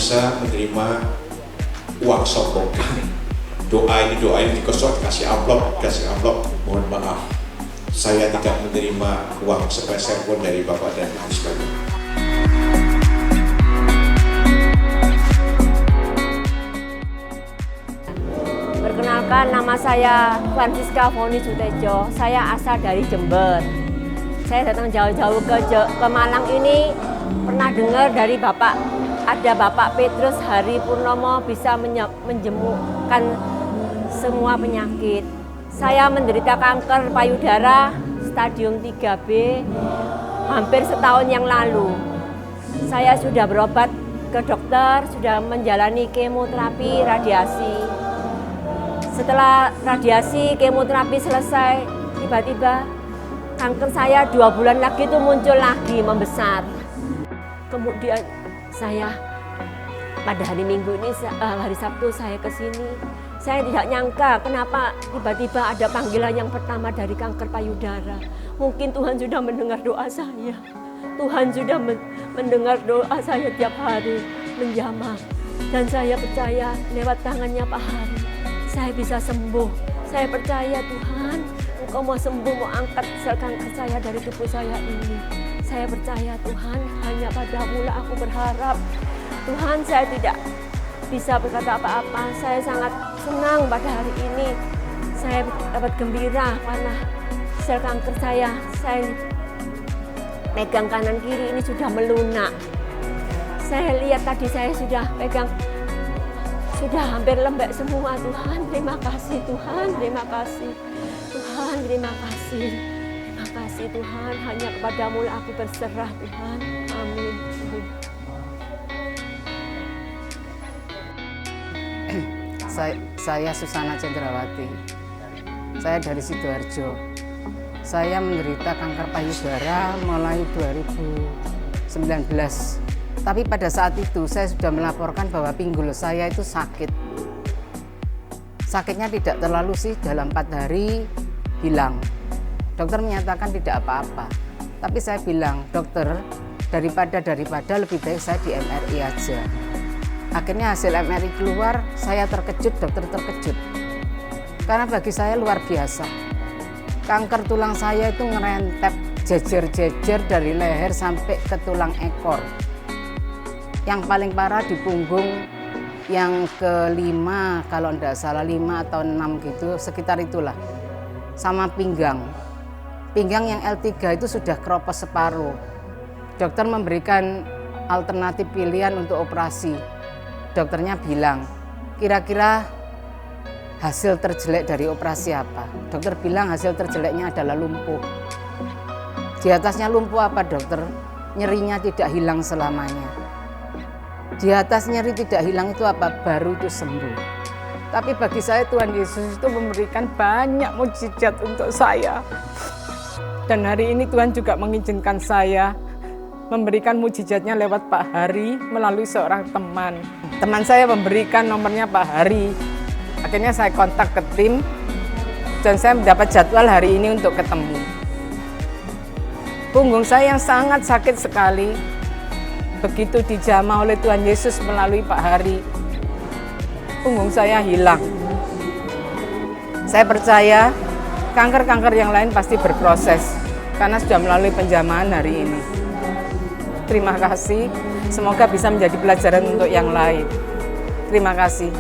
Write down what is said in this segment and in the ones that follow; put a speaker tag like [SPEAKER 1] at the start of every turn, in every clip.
[SPEAKER 1] bisa menerima uang sokongan. Doa ini dikosong, kasih amplop, mohon maaf, saya tidak menerima uang sepeser pun dari Bapak dan Ibu sekalian.
[SPEAKER 2] Perkenalkan, nama saya Francisca Foni Sutejo. Saya asal dari Jember. Saya datang jauh-jauh ke Malang ini pernah dengar dari ada Bapak Petrus Hari Purnomo bisa menjemukkan semua penyakit. Saya menderita kanker payudara stadium 3B hampir setahun yang lalu. Saya sudah berobat ke dokter, sudah menjalani kemoterapi, radiasi. Setelah radiasi, kemoterapi selesai, tiba-tiba kanker saya 2 bulan lagi itu muncul lagi, membesar. Kemudian saya pada hari Minggu ini, hari Sabtu saya ke sini. Saya tidak nyangka kenapa tiba-tiba ada panggilan yang pertama dari kanker payudara. Mungkin Tuhan sudah mendengar doa saya. Tuhan sudah mendengar doa saya tiap hari, menjamah. Dan saya percaya lewat tangannya Pak Hari, saya bisa sembuh. Saya percaya Tuhan, Engkau mau sembuh, mau angkat sel kanker saya dari tubuh saya ini. Saya percaya Tuhan, hanya padamu lah aku berharap. Tuhan, saya tidak bisa berkata apa-apa. Saya sangat senang pada hari ini. Saya dapat gembira karena sel kanker saya pegang kanan kiri ini sudah melunak. Saya lihat tadi saya sudah pegang, sudah hampir lembek semua. Tuhan, terima kasih Tuhan, terima kasih. Tuhan, terima kasih. Terima kasih Tuhan, hanya kepadamu lah aku berserah Tuhan. Amin.
[SPEAKER 3] Saya Susana Cendrawati. Saya dari Sidoarjo. Saya menderita kanker payudara mulai 2019. Tapi pada saat itu saya sudah melaporkan bahwa pinggul saya itu sakit. Sakitnya tidak terlalu sih, dalam 4 hari hilang. Dokter menyatakan tidak apa-apa. Tapi saya bilang, dokter, daripada lebih baik saya di MRI aja. Akhirnya hasil MRI keluar, saya terkejut, dokter terkejut. Karena bagi saya luar biasa. Kanker tulang saya itu ngerentep jejer-jejer dari leher sampai ke tulang ekor. Yang paling parah di punggung yang ke-5, kalau tidak salah 5 atau 6 gitu, sekitar itulah. Sama pinggang. Pinggang yang L3 itu sudah keropos separuh. Dokter memberikan alternatif pilihan untuk operasi. Dokternya bilang, kira-kira hasil terjelek dari operasi apa? Dokter bilang hasil terjeleknya adalah lumpuh. Di atasnya lumpuh apa dokter? Nyerinya tidak hilang selamanya. Di atas nyeri tidak hilang itu apa? Baru itu sembuh. Tapi bagi saya Tuhan Yesus itu memberikan banyak mukjizat untuk saya. Dan hari ini Tuhan juga mengizinkan saya memberikan mukjizatnya lewat Pak Hari melalui seorang teman. Teman saya memberikan nomornya Pak Hari. Akhirnya saya kontak ke tim dan saya mendapat jadwal hari ini untuk ketemu. Punggung saya yang sangat sakit sekali, begitu dijamah oleh Tuhan Yesus melalui Pak Hari, punggung saya hilang. Saya percaya kanker-kanker yang lain pasti berproses karena sudah melalui penjamahan hari ini. Terima kasih, semoga bisa menjadi pelajaran untuk yang lain. Terima kasih.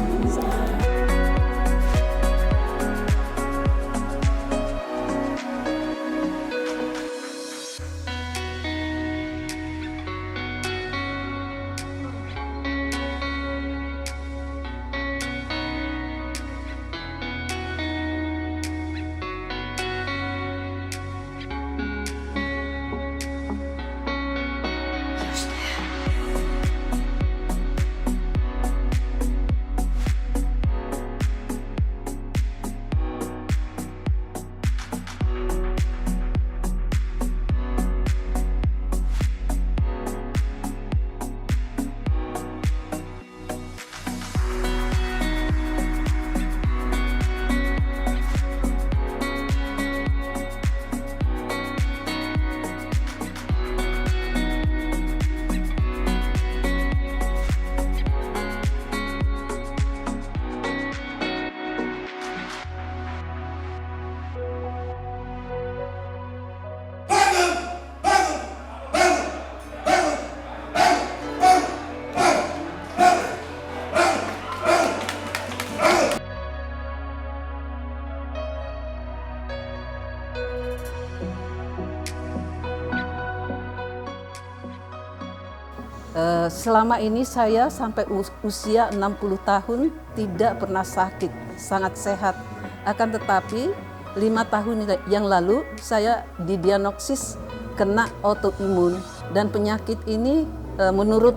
[SPEAKER 4] Selama ini saya sampai usia 60 tahun tidak pernah sakit, sangat sehat. Akan tetapi 5 tahun yang lalu saya didiagnosis kena autoimun, dan penyakit ini menurut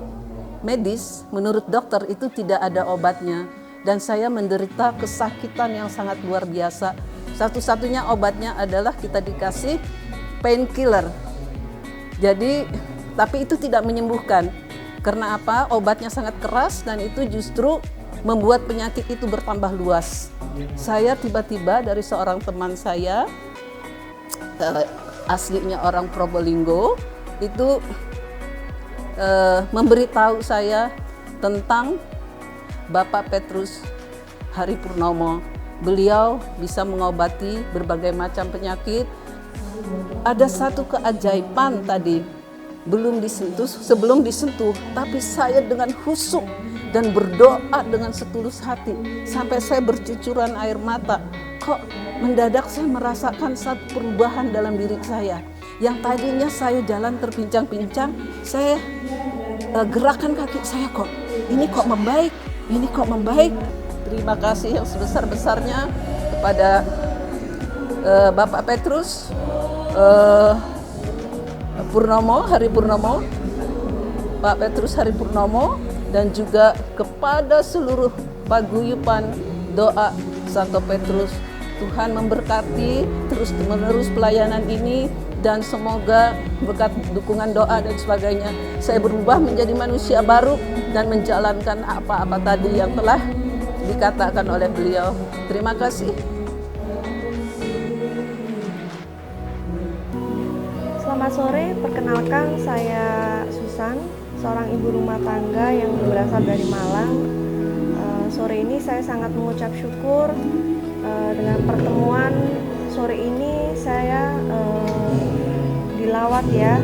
[SPEAKER 4] medis, menurut dokter itu tidak ada obatnya, dan saya menderita kesakitan yang sangat luar biasa. Satu-satunya obatnya adalah kita dikasih painkiller. Jadi, tapi itu tidak menyembuhkan. Karena apa? Obatnya sangat keras dan itu justru membuat penyakit itu bertambah luas. Saya tiba-tiba dari seorang teman saya, aslinya orang Probolinggo, itu memberitahu saya tentang Bapak Petrus Haripurnomo. Beliau bisa mengobati berbagai macam penyakit. Ada satu keajaiban tadi, sebelum disentuh, tapi saya dengan khusyuk dan berdoa dengan setulus hati, sampai saya bercucuran air mata. Kok mendadak saya merasakan satu perubahan dalam diri saya. Yang tadinya saya jalan terpincang-pincang, saya gerakan kaki saya kok membaik. Terima kasih yang sebesar-besarnya kepada Bapak Petrus Haripurnomo, Pak Petrus Haripurnomo, dan juga kepada seluruh paguyuban doa Santo Petrus. Tuhan memberkati terus-menerus pelayanan ini, dan semoga berkat dukungan doa dan sebagainya saya berubah menjadi manusia baru dan menjalankan apa-apa tadi yang telah dikatakan oleh beliau. Terima kasih.
[SPEAKER 5] Selamat sore, perkenalkan saya Susan, seorang ibu rumah tangga yang berasal dari Malang. Sore ini saya sangat mengucap syukur dengan pertemuan sore ini. Saya dilawat ya,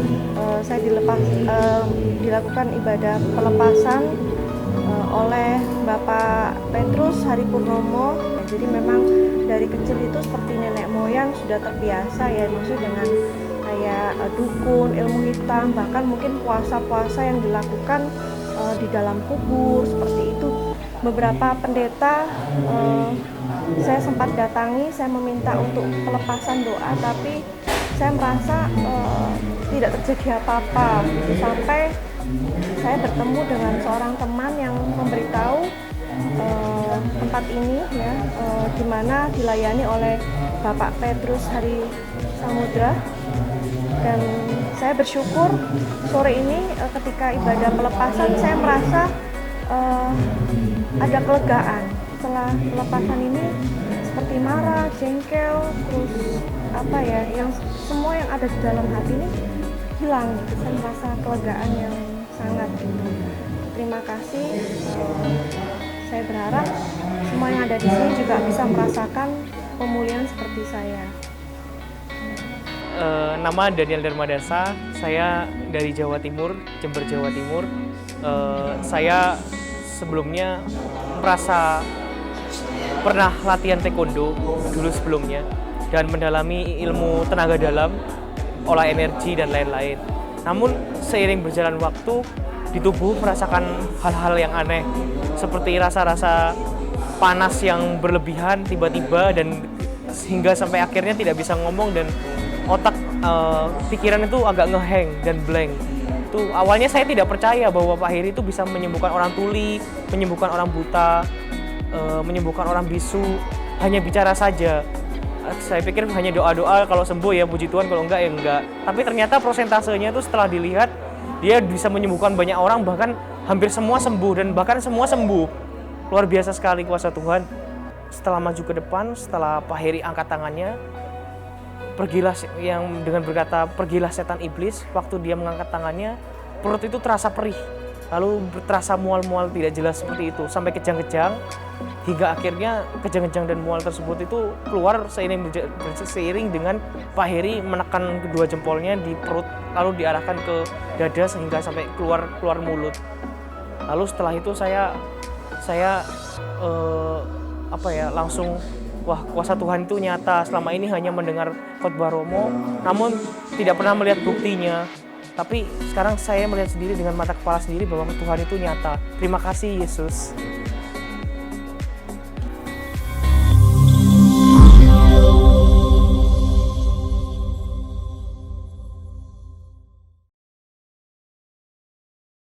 [SPEAKER 5] saya dilakukan ibadah pelepasan oleh Bapak Petrus Haripurnomo. Jadi memang dari kecil itu seperti nenek moyang sudah terbiasa ya, maksudnya dengan kayak dukun, ilmu hitam, bahkan mungkin puasa-puasa yang dilakukan di dalam kubur seperti itu. Beberapa pendeta saya sempat datangi, saya meminta untuk pelepasan doa, tapi saya merasa tidak terjadi apa-apa. Sampai saya bertemu dengan seorang teman yang memberitahu tempat ini ya, di mana dilayani oleh Bapak Petrus Hari Samudra. Dan saya bersyukur sore ini ketika ibadah pelepasan saya merasa ada kelegaan. Setelah pelepasan ini seperti marah, jengkel, terus apa ya, yang semua yang ada di dalam hati ini hilang gitu. Saya merasa kelegaan yang sangat gitu. Terima kasih. Saya berharap semua yang ada di sini juga bisa merasakan pemulihan seperti saya.
[SPEAKER 6] Nama Daniel Darmadasa, saya dari Jawa Timur, Jember, Jawa Timur. Saya sebelumnya merasa pernah latihan taekwondo dulu sebelumnya dan mendalami ilmu tenaga dalam, olah energi dan lain-lain. Namun seiring berjalan waktu di tubuh merasakan hal-hal yang aneh seperti rasa-rasa panas yang berlebihan tiba-tiba, dan sehingga sampai akhirnya tidak bisa ngomong, dan otak pikiran itu agak ngehang dan blank. Itu awalnya saya tidak percaya bahwa Pak Heri itu bisa menyembuhkan orang tuli, menyembuhkan orang buta, menyembuhkan orang bisu, hanya bicara saja. Saya pikir hanya doa-doa, kalau sembuh ya puji Tuhan, kalau enggak ya enggak. Tapi ternyata prosentasenya itu setelah dilihat, dia bisa menyembuhkan banyak orang, bahkan hampir semua sembuh, dan bahkan semua sembuh. Luar biasa sekali kuasa Tuhan. Setelah maju ke depan, setelah Pak Heri angkat tangannya, pergilah yang dengan berkata, pergilah setan iblis. Waktu dia mengangkat tangannya, perut itu terasa perih, lalu terasa mual-mual tidak jelas seperti itu, sampai kejang-kejang, hingga akhirnya kejang-kejang dan mual tersebut itu keluar seiring dengan Pak Heri menekan kedua jempolnya di perut, lalu diarahkan ke dada sehingga sampai keluar mulut. Lalu setelah itu saya langsung, wah, kuasa Tuhan itu nyata. Selama ini hanya mendengar khotbah Romo, namun tidak pernah melihat buktinya. Tapi sekarang saya melihat sendiri dengan mata kepala sendiri bahwa Tuhan itu nyata. Terima kasih Yesus.